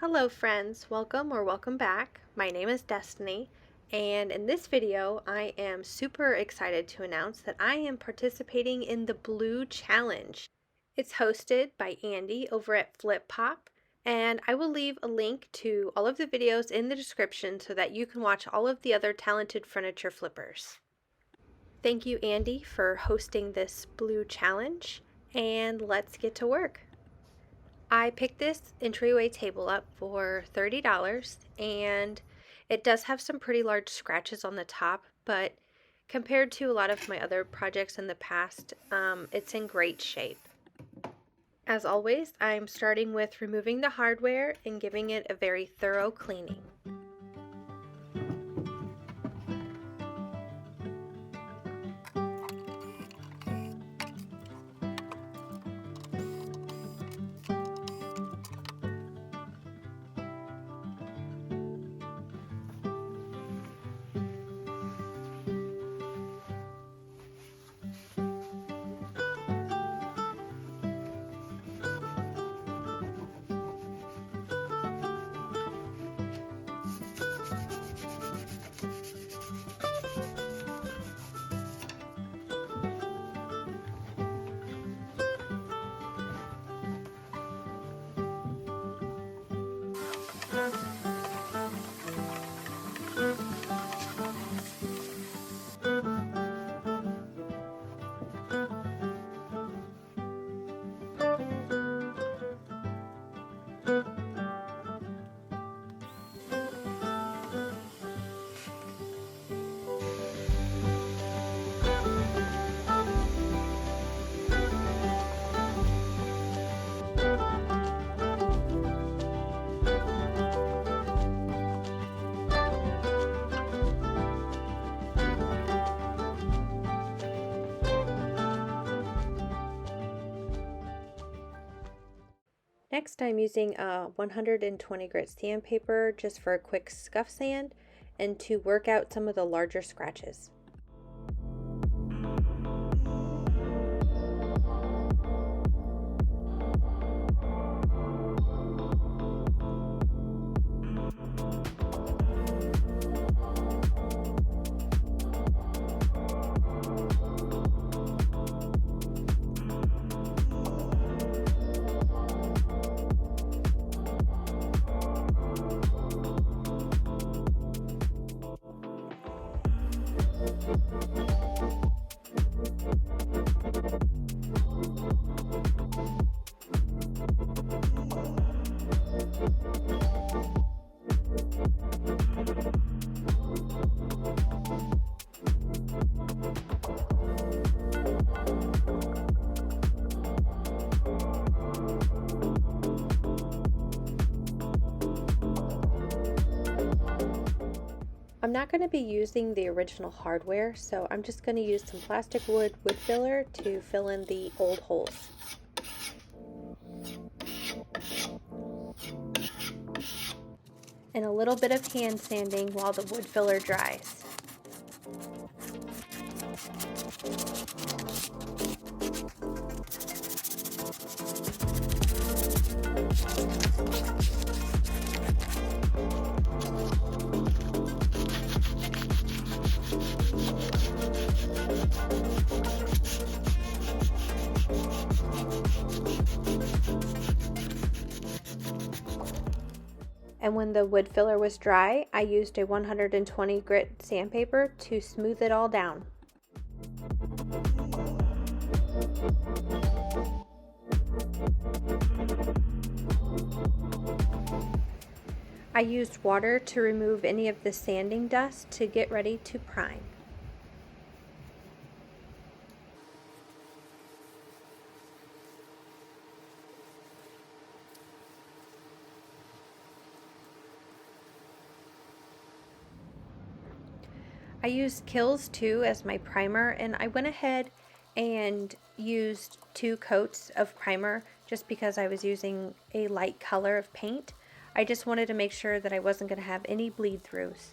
Hello friends, welcome back. My name is Destiny, and in this video I am super excited to announce that I am participating in the Blue Challenge. It's hosted by Andy over at Flip Pop, and I will leave a link to all of the videos in the description so that you can watch all of the other talented furniture flippers. Thank you, Andy, for hosting this Blue Challenge, and let's get to work. I picked this entryway table up for $30, and it does have some pretty large scratches on the top, but compared to a lot of my other projects in the past, it's in great shape. As always, I'm starting with removing the hardware and giving it a very thorough cleaning. Next, I'm using a 120 grit sandpaper just for a quick scuff sand and to work out some of the larger scratches. I'm not going to be using the original hardware, so I'm just going to use some plastic wood filler to fill in the old holes. And a little bit of hand sanding while the wood filler dries. And when the wood filler was dry, I used a 120 grit sandpaper to smooth it all down. I used water to remove any of the sanding dust to get ready to prime. I used Kills 2 as my primer, and I went ahead and used 2 coats of primer just because I was using a light color of paint. I just wanted to make sure that I wasn't going to have any bleed throughs.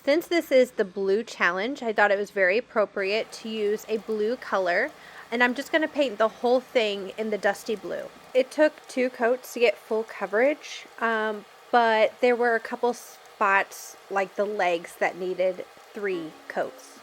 Since this is the blue challenge, I thought it was very appropriate to use a blue color, and I'm just going to paint the whole thing in the dusty blue. It took 2 coats to get full coverage, but there were a couple spots like the legs that needed 3 coats.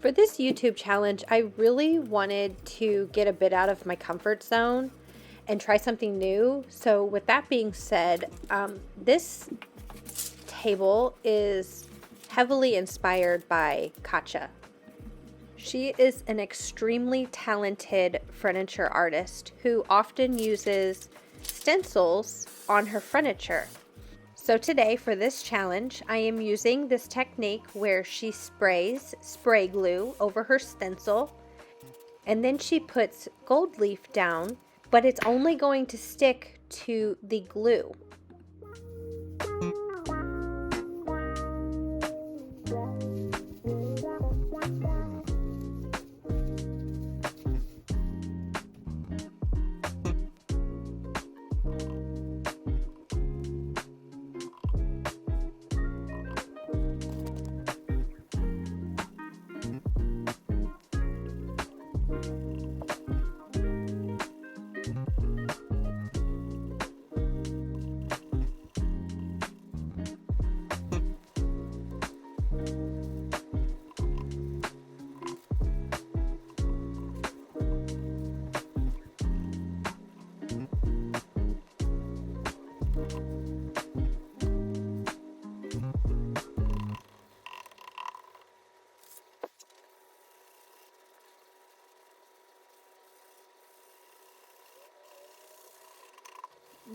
For this YouTube challenge, I really wanted to get a bit out of my comfort zone and try something new. So with that being said, this table is heavily inspired by Kacha. She is an extremely talented furniture artist who often uses stencils on her furniture. So today for this challenge, I am using this technique where she sprays spray glue over her stencil, and then she puts gold leaf down, but it's only going to stick to the glue.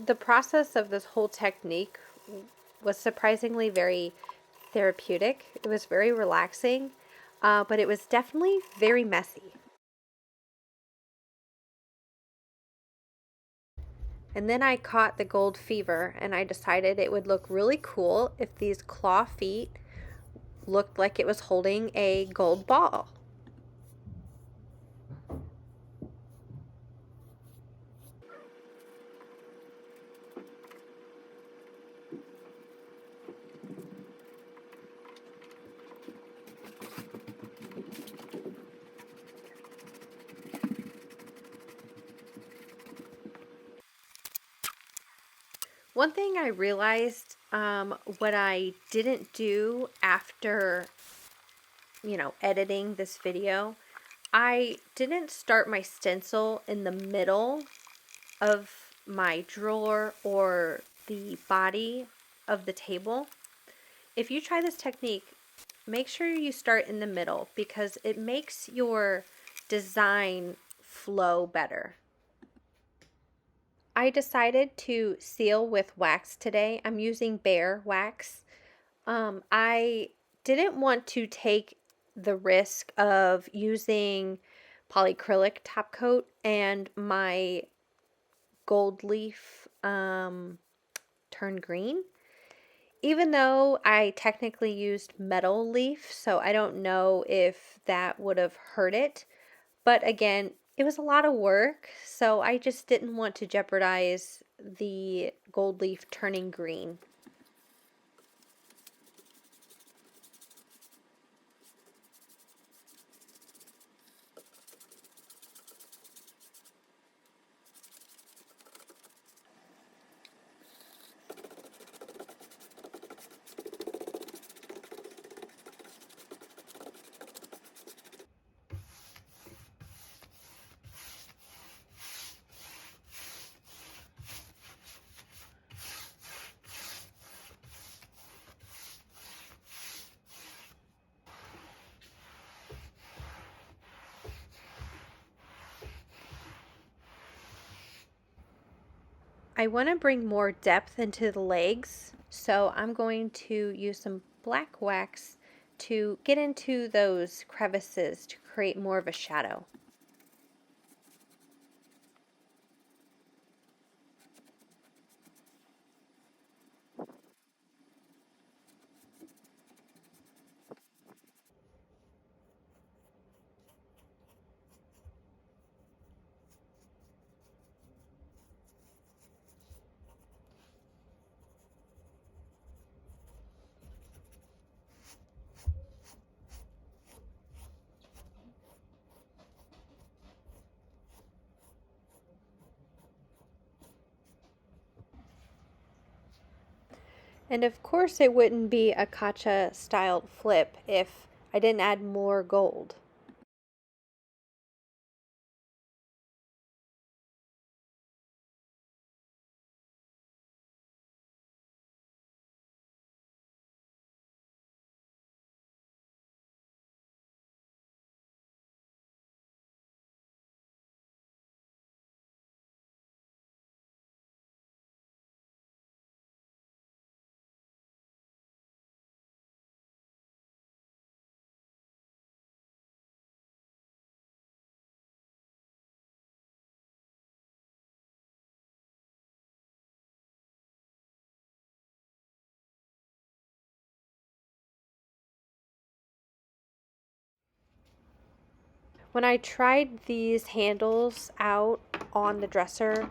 The process of this whole technique was surprisingly very therapeutic. It was very relaxing, but it was definitely very messy. And then I caught the gold fever, and I decided it would look really cool if these claw feet looked like it was holding a gold ball. One thing I realized, what I didn't do after, editing this video, I didn't start my stencil in the middle of my drawer or the body of the table. If you try this technique, make sure you start in the middle because it makes your design flow better. I decided to seal with wax today. I'm using Bear wax. I didn't want to take the risk of using polyacrylic top coat and my gold leaf turn green. Even though I technically used metal leaf, so I don't know if that would have hurt it. But again, it was a lot of work, so I just didn't want to jeopardize the gold leaf turning green. I want to bring more depth into the legs, so I'm going to use some black wax to get into those crevices to create more of a shadow. And of course it wouldn't be a Kacha styled flip if I didn't add more gold. When I tried these handles out on the dresser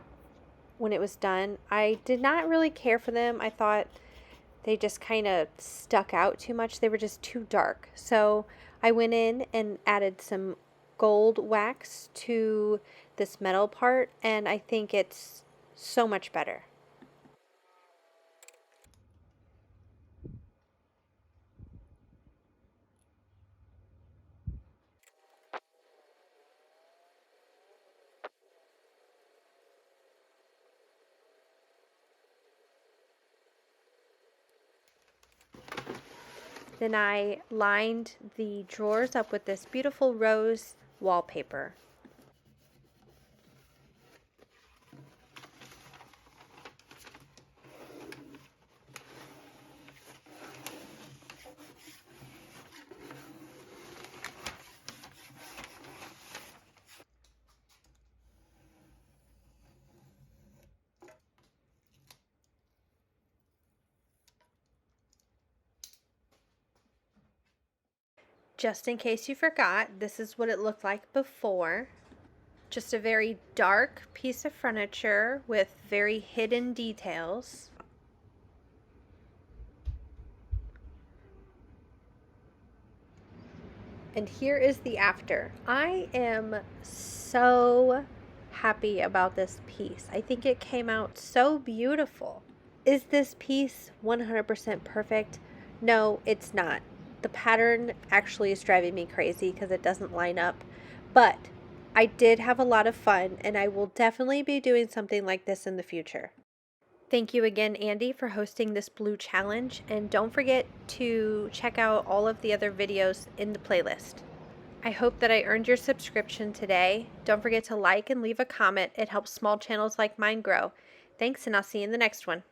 when it was done, I did not really care for them. I thought they just kind of stuck out too much. They were just too dark. So I went in and added some gold wax to this metal part, and I think it's so much better. Then I lined the drawers up with this beautiful rose wallpaper. Just in case you forgot, this is what it looked like before. Just a very dark piece of furniture with very hidden details. And here is the after. I am so happy about this piece. I think it came out so beautiful. Is this piece 100% perfect? No, it's not. The pattern actually is driving me crazy because it doesn't line up. But I did have a lot of fun, and I will definitely be doing something like this in the future. Thank you again, Andy, for hosting this blue challenge, and don't forget to check out all of the other videos in the playlist. I hope that I earned your subscription today. Don't forget to like and leave a comment. It helps small channels like mine grow. Thanks, and I'll see you in the next one.